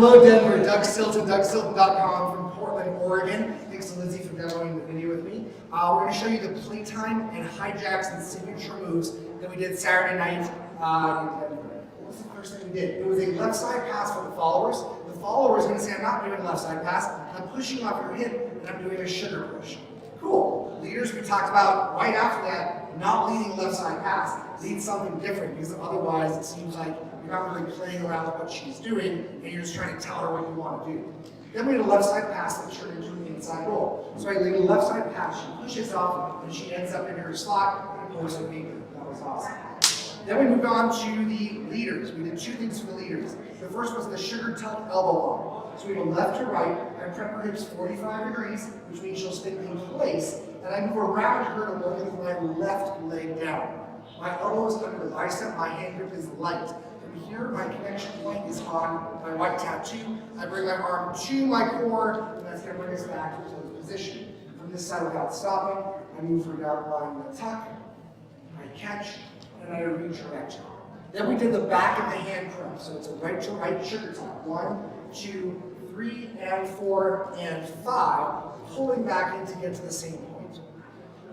Hello Denver, Doug Silton, DougSilton.com from Portland, Oregon. Thanks to Lindsay for demoing the video with me. We're going to show you the playtime and hijacks and signature moves that we did Saturday night in Denver. What was the first thing we did? It was a left side pass for the followers. The follower is going to say, I'm not doing a left side pass, I'm pushing off your hip, and I'm doing a sugar push. Cool. Leaders, we talked about right after that, not leading left side pass. Lead something different, because otherwise it seems like you're not really playing around with what she's doing, and you're just trying to tell her what you want to do. Then we did a left side pass that turned into an inside roll. So I lead a left side pass, she pushes off, and she ends up in her slot and pulls her finger. That was awesome. Then we moved on to the leaders. We did two things for the leaders. The first was the sugar tuck elbow lock. So we go left to right, I prep her hips 45 degrees, which means she'll stay in place, and I move around her to look with my left leg down. My elbow is under the bicep, my hand grip is light. From here, my connection point is on my white tattoo. I bring my arm to my core, and that's going to bring us back to the position. From this side without stopping, I move her down line with a tuck, I catch, and I redirect her. Then we did the back of the hand prep. So it's a right to right sugar tuck. 1, 2, 3, and 4, and 5, pulling back in to get to the same point.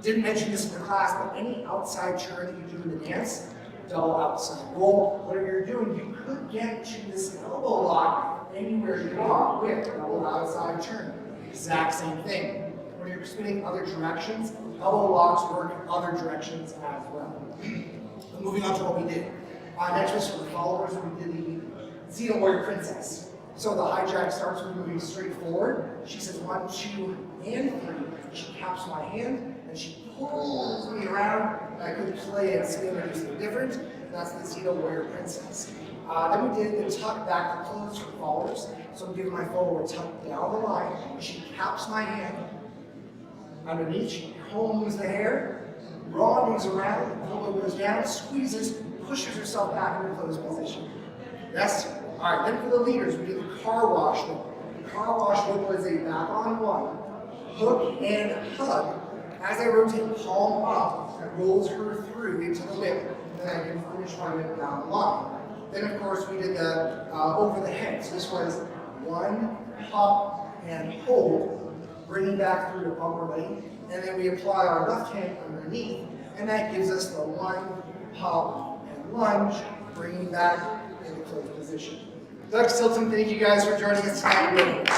Didn't mention this in the class, but any outside turn that you do in the dance, double outside roll, whatever you're doing, you could get to this elbow lock anywhere you want with double outside turn. Exact same thing. When you're spinning other directions, elbow locks work in other directions as well. Moving on to what we did. Next was for the followers, we did the Xena Warrior Princess. So the hijack starts with moving straight forward. She says 1, 2, and 3. She caps my hand, and she pulls me around. I could play and spin or do something different. That's the Xena Warrior Princess. Then we did the tuck back to close for followers. So I'm giving my follower tuck down the line. She caps my hand. Underneath, she combs the hair. Broadens around, the elbow goes down, squeezes, pushes herself back into closed position. Yes? All right, then for the leaders, we do the car wash whip. The car wash whip is a back on one, hook and hug. As I rotate palm up, it rolls her through into the whip, and then I can finish my whip down the line. Then, of course, we did the over the head. So this was 1, hop, and hold, bringing back through the bumper lane. And then we apply our left hand underneath, and that gives us the 1, hop, and lunge, bringing back into closed position. Doug Silton, thank you guys for joining us tonight.